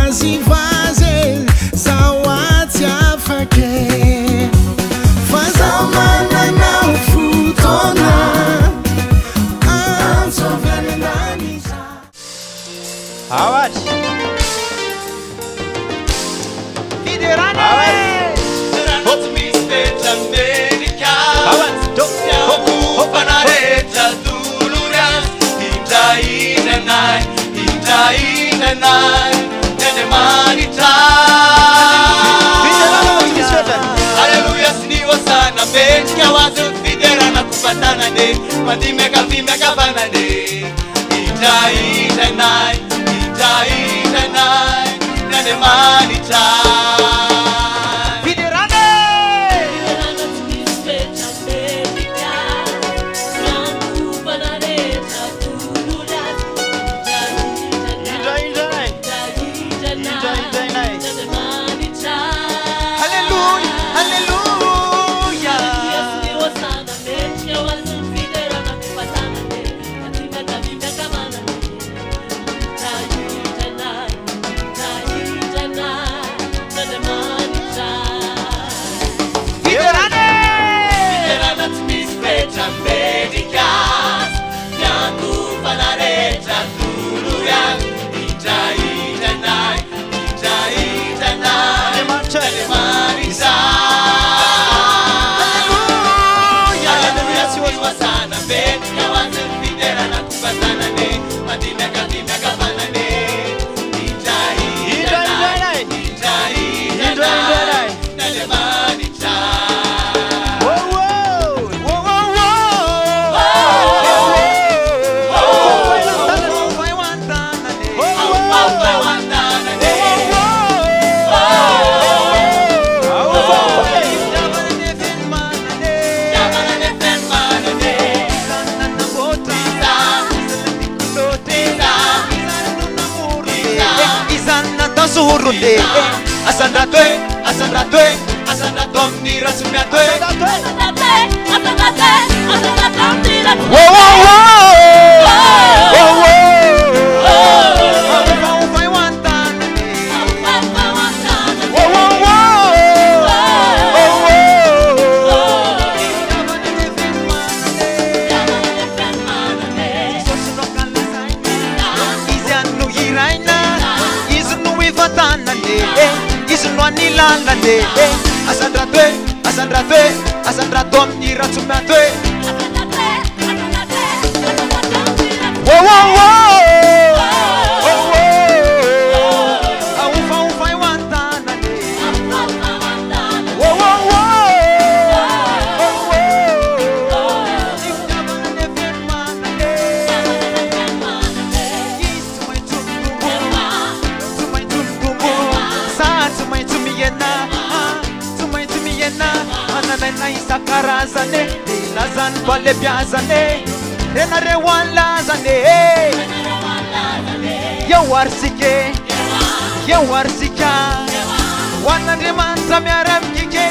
vazy vazy zahoaty afake fa zaho manana fotoana antsovany andany Awat Fiderana Hot mispetra America Awat Hopanareta Duluras Indaina nai Nene manita Hallelujah siniwa sana Benchika wazu Fiderana kupatana ne Madimeka vimeka vana ne Indaina nai Nene manita Asandratwe omnira sumiatwe Asandratwe omnira Asandratwe omnira sumiatwe Karazane, lazan vale piazane, renare wan lazane, ya warsika, wanande mantra miaram kike,